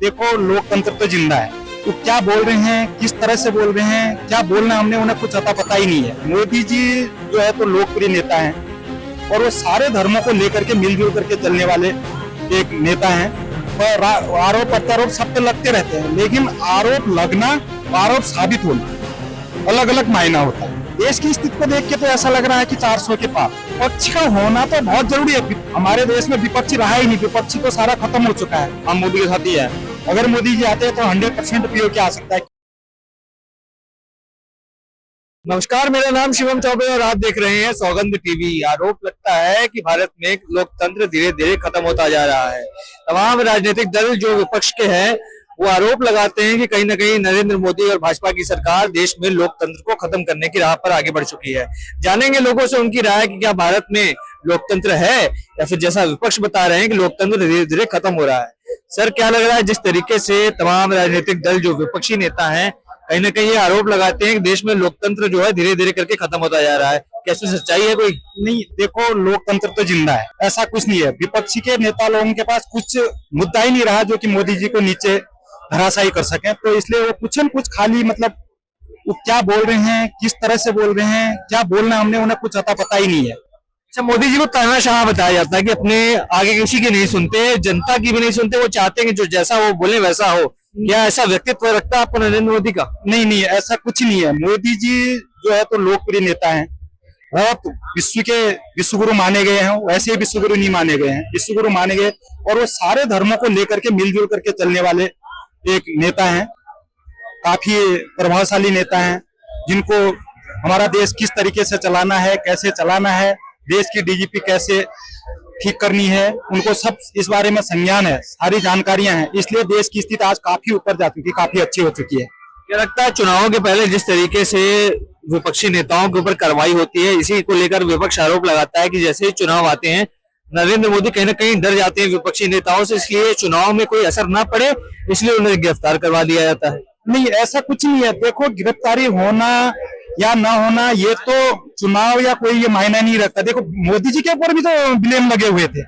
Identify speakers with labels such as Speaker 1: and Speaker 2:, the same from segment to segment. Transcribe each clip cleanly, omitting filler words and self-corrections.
Speaker 1: देखो लोकतंत्र तो जिंदा है। तो क्या बोल रहे हैं, किस तरह से बोल रहे हैं, क्या बोलना हमने उन्हें कुछ अता पता ही नहीं है। मोदी जी जो है तो लोकप्रिय नेता हैं और वो सारे धर्मों को लेकर के मिलजुल करके चलने वाले एक नेता हैं। और आरोप प्रत्यारोप सब पे लगते रहते हैं, लेकिन आरोप लगना, आरोप साबित होना अलग अलग मायना होता है। देश की स्थिति को देख के तो ऐसा लग रहा है कि 400 के पार। विपक्ष का होना तो बहुत जरूरी है। हमारे देश में विपक्षी रहा ही नहीं, विपक्षी तो सारा खत्म हो चुका है। हम मोदी के साथ ही है। अगर मोदी जी आते हैं तो 100% पीओके आ सकता है।
Speaker 2: नमस्कार, मेरा नाम शिवम चौबे और आप देख रहे हैं सौगंध टीवी। आरोप लगता है कि भारत में लोकतंत्र धीरे धीरे खत्म होता जा रहा है। तमाम राजनीतिक दल जो विपक्ष के हैं वो आरोप लगाते हैं कि कहीं ना कहीं नरेंद्र मोदी और भाजपा की सरकार देश में लोकतंत्र को खत्म करने की राह पर आगे बढ़ चुकी है। जानेंगे लोगों से उनकी राय कि क्या भारत में लोकतंत्र है या फिर जैसा विपक्ष बता रहे हैं कि लोकतंत्र धीरे धीरे खत्म हो रहा है। सर, क्या लग रहा है जिस तरीके से तमाम राजनीतिक दल जो विपक्षी नेता हैं कहीं ना कहीं ये आरोप लगाते हैं कि देश में लोकतंत्र जो है धीरे धीरे करके खत्म होता जा रहा है, क्या इसमें सच्चाई है कोई?
Speaker 1: नहीं, देखो लोकतंत्र तो जिंदा है, ऐसा कुछ नहीं है। विपक्षी के नेता लोगों के पास कुछ मुद्दा ही नहीं रहा जो कि मोदी जी को नीचे धराशायी कर सके। तो इसलिए वो कुछ न कुछ खाली मतलब वो क्या बोल रहे हैं, किस तरह से बोल रहे हैं, क्या बोलना हमने उन्हें कुछ अता पता ही नहीं है।
Speaker 2: अच्छा, मोदी जी को तानाशाह बताया जाता है कि अपने आगे किसी की नहीं सुनते, जनता की भी नहीं सुनते, वो चाहते हैं कि जो जैसा वो बोले वैसा हो। क्या ऐसा व्यक्तित्व रखता है आपको नरेंद्र मोदी का?
Speaker 1: नहीं नहीं, ऐसा कुछ नहीं है। मोदी जी जो है तो लोकप्रिय नेता हैं, बहुत विश्व के विश्वगुरु माने गए हैं। वैसे विश्वगुरु नहीं माने गए हैं, विश्वगुरु माने गए और वो सारे धर्मों को लेकर के मिलजुल करके चलने वाले एक नेता हैं। काफी प्रभावशाली नेता हैं जिनको हमारा देश किस तरीके से चलाना है, कैसे चलाना है, देश की डीजीपी कैसे ठीक करनी है, उनको सब इस बारे में संज्ञान है, सारी जानकारियां हैं। इसलिए देश की स्थिति आज काफी ऊपर जा चुकी है, काफी अच्छी हो चुकी है।
Speaker 2: क्या लगता है चुनावों के पहले जिस तरीके से विपक्षी नेताओं के ऊपर कार्रवाई होती है, इसी को लेकर विपक्ष आरोप लगाता है कि जैसे ही चुनाव आते हैं नरेंद्र मोदी कहीं ना कहीं डर जाते हैं विपक्षी नेताओं से, इसलिए चुनाव में कोई असर ना पड़े इसलिए उन्हें गिरफ्तार करवा दिया जाता है?
Speaker 1: नहीं, ऐसा कुछ नहीं है। देखो गिरफ्तारी होना या ना होना ये तो चुनाव या कोई ये मायना नहीं रखता। देखो मोदी जी के ऊपर भी तो ब्लेम लगे हुए थे,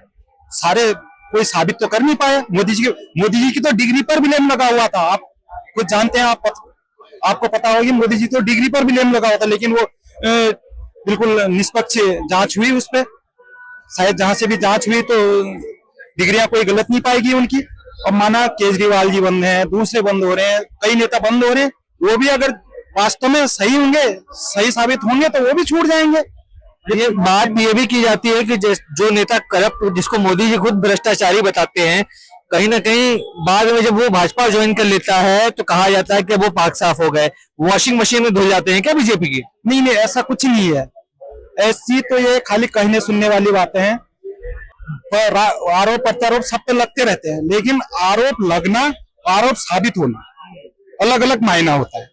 Speaker 1: सारे कोई साबित तो कर नहीं पाया। मोदी जी की तो डिग्री पर ब्लेम लगा हुआ था। आप कुछ जानते हैं, आपको पता होगी मोदी जी तो डिग्री पर ब्लेम लगा हुआ था, लेकिन वो बिल्कुल निष्पक्ष जांच हुई उस पर। शायद जहां से भी जांच हुई तो डिग्रियां कोई गलत नहीं पाएगी उनकी। अब माना केजरीवाल जी बंद हैं, दूसरे बंद हो रहे हैं, कई नेता बंद हो रहे हैं, वो भी अगर वास्तव में सही होंगे, सही साबित होंगे तो वो भी छूट जाएंगे।
Speaker 2: ये बात ये भी की जाती है कि जो नेता करप्ट, जिसको मोदी जी खुद भ्रष्टाचारी बताते हैं, कहीं ना कहीं बाद में जब वो भाजपा ज्वाइन कर लेता है तो कहा जाता है कि वो पाक साफ हो गए, वॉशिंग मशीन में धुल जाते हैं क्या बीजेपी की?
Speaker 1: नहीं नहीं, ऐसा कुछ नहीं है। ऐसी तो ये खाली कहने सुनने वाली बातें हैं। पर आरोप प्रत्यारोप सब पे लगते रहते हैं, लेकिन आरोप लगना, आरोप साबित होना अलग अलग मायना होता है।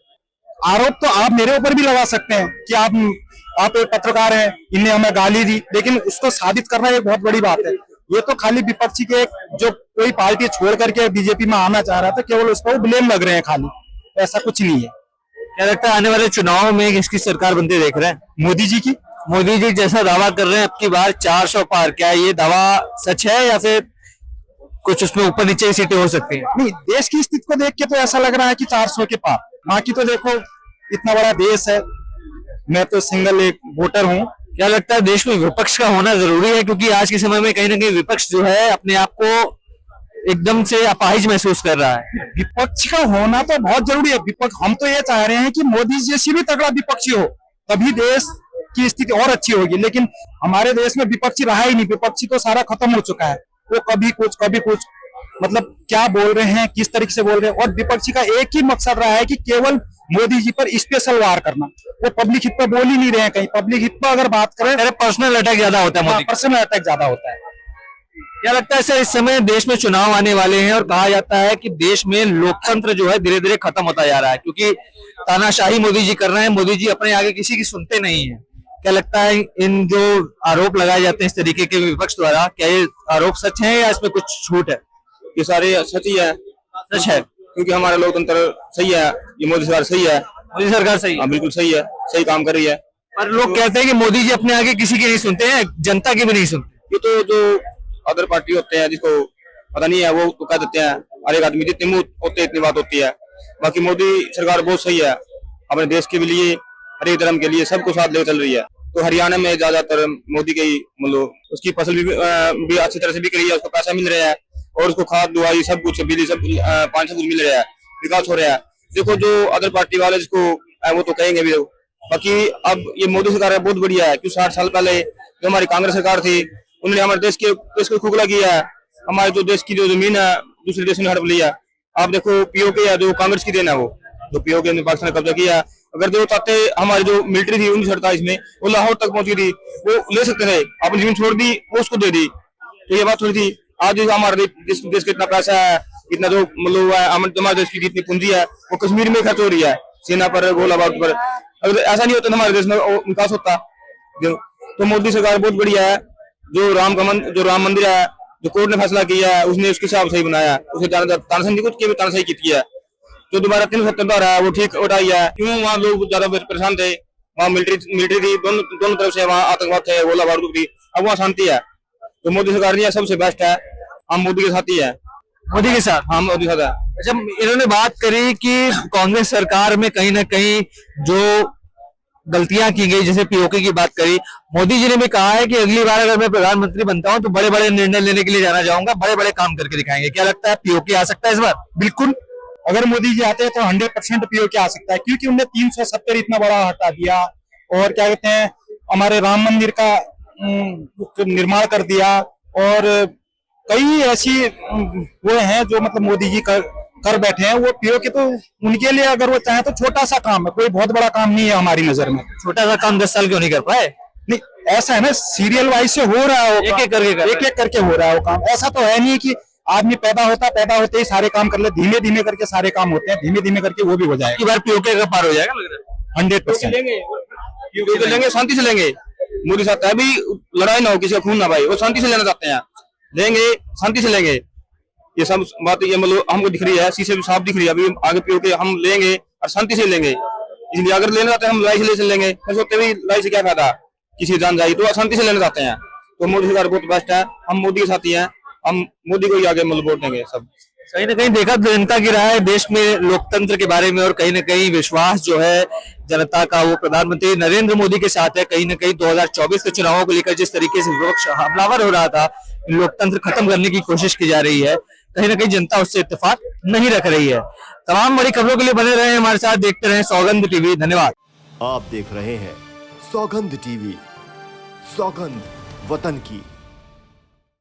Speaker 1: आरोप तो आप मेरे ऊपर भी लगा सकते हैं कि आप एक पत्रकार हैं, इन्हें हमें गाली दी, लेकिन उसको साबित करना एक बहुत बड़ी बात है। ये तो खाली विपक्षी के जो कोई पार्टी छोड़ करके बीजेपी में आना चाह रहा था, केवल उसको ब्लेम लग रहे हैं खाली, ऐसा कुछ नहीं है।
Speaker 2: क्या लगता है आने वाले चुनाव में किसकी सरकार बनते देख रहे हैं?
Speaker 1: मोदी जी की।
Speaker 2: मोदी जी जैसा दावा कर रहे हैं अब की बार 400 पार, क्या ये दावा सच है या फिर कुछ उसमें ऊपर नीचे ही सीटें हो सकती हैं?
Speaker 1: नहीं, देश की स्थिति को देख के तो ऐसा लग रहा है कि 400 के पार। बाकी तो देखो इतना बड़ा देश है, मैं तो सिंगल एक वोटर हूँ।
Speaker 2: क्या लगता है देश में विपक्ष का होना जरूरी है, क्योंकि आज के समय में कहीं ना कहीं विपक्ष जो है अपने आप को एकदम से अपाहिज महसूस कर रहा है?
Speaker 1: विपक्ष का होना तो बहुत जरूरी है। विपक्ष, हम तो ये चाह रहे हैं कि मोदी जैसी भी तगड़ा विपक्षी हो, तभी देश की स्थिति और अच्छी होगी। लेकिन हमारे देश में विपक्षी रहा ही नहीं, विपक्षी तो सारा खत्म हो चुका है। वो कभी कुछ मतलब क्या बोल रहे हैं, किस तरीके से बोल रहे हैं। और विपक्षी का एक ही मकसद रहा है कि केवल मोदी जी पर स्पेशल वार करना। वो पब्लिक हित पर बोल ही नहीं रहे हैं कहीं। पब्लिक हित पर अगर बात करें,
Speaker 2: पर्सनल अटैक ज्यादा होता है,
Speaker 1: पर्सनल अटैक ज्यादा होता है।
Speaker 2: क्या लगता है सर, इस समय देश में चुनाव आने वाले हैं और कहा जाता है कि देश में लोकतंत्र जो है धीरे धीरे खत्म होता जा रहा है, क्योंकि तानाशाही मोदी जी कर रहे हैं, मोदी जी अपने आगे किसी की सुनते नहीं है। क्या लगता है इन जो आरोप लगाए जाते हैं इस तरीके के विपक्ष द्वारा, क्या ये आरोप सच है या इसमें कुछ झूठ है?
Speaker 1: ये सारे सच ही है।
Speaker 2: सच है,
Speaker 1: क्योंकि हमारा लोकतंत्र सही है, ये मोदी सरकार सही है।
Speaker 2: मोदी सरकार सही है,
Speaker 1: बिल्कुल सही है, सही काम कर रही है।
Speaker 2: पर लोग कहते हैं कि मोदी जी अपने आगे किसी की नहीं सुनते हैं, जनता की भी नहीं सुनते।
Speaker 1: ये तो जो अदर पार्टी होते हैं, जिसको
Speaker 3: पता नहीं है, वो तो कह देते हैं हर एक आदमी जितने मुंह होते इतनी बात होती है। बाकी मोदी सरकार बहुत सही है, अपने देश के लिए, हर एक धर्म के लिए सबको साथ लेकर चल रही है। तो हरियाणा में ज्यादातर मोदी के ही मतलब उसकी फसल भी अच्छी तरह से बिक रही है, उसको पैसा मिल रहा है और उसको खाद दुआई सब कुछ बिजली सब पानी सब कुछ मिल रहा है, विकास हो रहा है। देखो जो अदर पार्टी वाले जिसको वो तो कहेंगे भी, बाकी अब ये मोदी सरकार बहुत बढ़िया है। क्यों 60 साल पहले जो हमारी कांग्रेस सरकार थी उन्होंने हमारे देश को खोखला किया है, हमारे जो देश की जो जमीन है दूसरे देशों ने हड़प लिया। आप देखो पीओके है जो कांग्रेस की देन है, वो जो पीओके ने पाकिस्तान ने कब्जा किया। अगर जो चाहते हमारी जो मिलिट्री थी 1948 में वो लाहौर तक पहुंची थी, वो ले सकते थे, अपनी जमीन छोड़ दी वो उसको दे दी, तो ये बात थोड़ी थी। आज जो हमारे देश का इतना पैसा है, इतना जो मतलब हमारे देश की जितनी पूंजी है वो कश्मीर में खर्च हो रही है, सेना पर गोलाबारूद पर। अगर ऐसा नहीं होता तो हमारे देश में विकास होता। तो मोदी सरकार बहुत बढ़िया है। जो राम मंदिर है जो कोर्ट ने फैसला किया है उसने उसके हिसाब से ही बनाया, उसे तानाशाही कुछ की तानाशाही की है। जो दोबारा 370 है वो ठीक उठाई है। क्यों वहाँ लोग ज्यादा परेशान थे, वहाँ मिलिट्री थी, दोनों तरफ से वहाँ आतंकवाद थे, गोला बारूद थी। अब वहाँ शांति है, तो मोदी सरकार ने सबसे बेस्ट है, हम मोदी के साथ ही है।
Speaker 2: मोदी के साथ?
Speaker 3: हाँ मोदी के साथ है।
Speaker 2: अच्छा, इन्होंने बात करी कि कांग्रेस सरकार में कहीं ना कहीं जो गलतियां की गई, जैसे पीओके की बात करी, मोदी जी ने भी कहा है कि अगली बार अगर मैं प्रधानमंत्री बनता हूं तो बड़े बड़े निर्णय लेने के लिए जाना चाहूंगा, बड़े बड़े काम करके दिखाएंगे। क्या लगता है पीओके आ सकता है इस बार?
Speaker 1: बिल्कुल, अगर मोदी जी आते हैं तो 100% पीओके आ सकता है, क्योंकि उन्हें 370 इतना बड़ा हटा दिया और क्या कहते हैं हमारे राम मंदिर का निर्माण कर दिया। और कई ऐसी वो हैं जो मतलब मोदी जी कर बैठे हैं। वो पीओके तो उनके लिए अगर वो चाहे तो छोटा सा काम है, कोई बहुत बड़ा काम नहीं है हमारी नजर में।
Speaker 2: छोटा सा काम 10 साल क्यों नहीं कर पाए?
Speaker 1: नहीं, ऐसा है ना, सीरियल वाइज से हो रहा है,
Speaker 2: एक एक करके
Speaker 1: हो रहा है वो काम। ऐसा तो है नहीं कि आदमी पैदा होते ही सारे काम कर ले, धीमे धीमे करके सारे काम होते हैं, धीमे धीमे करके वो भी हो जाएगा।
Speaker 2: बार पीओके का पार हो जाएगा लग रहा है।
Speaker 1: 100%
Speaker 3: लेंगे, शांति से लेंगे। मोदी साहब अभी लड़ाई ना हो, किसी का खून ना भाई, वो शांति से लेना चाहते हैं, लेंगे शांति से लेंगे। ये सब बात ये मतलब हमको दिख रही है, शीशे भी साफ दिख रही है। अभी आगे पीओके हम लेंगे और शांति से लेंगे, इसलिए अगर लेना चाहते हैं हम लड़ाई से लेंगे, फिर सोचते भी लड़ाई से क्या फायदा, किसी जान जाए, तो शांति से लेना चाहते हैं। तो मोदी सरकार बहुत बेस्ट है, हम मोदी के साथ ही हैं, हम मोदी को ही आगे मतलब वोट देंगे सब।
Speaker 2: कहीं ना कहीं देखा जनता की राय देश में लोकतंत्र के बारे में और कहीं ना कहीं विश्वास जो है जनता का वो प्रधानमंत्री नरेंद्र मोदी के साथ है। कहीं ना कहीं 2024 के चुनावों को लेकर जिस तरीके से विपक्ष हमलावर हो रहा था, लोकतंत्र खत्म करने की कोशिश की जा रही है, कहीं ना कहीं जनता उससे इत्तेफाक नहीं रख रही है। तमाम बड़ी खबरों के लिए बने रहे हमारे साथ, देखते रहे सौगंध टीवी। धन्यवाद।
Speaker 4: आप देख रहे हैं सौगंध टीवी, सौगंध वतन की।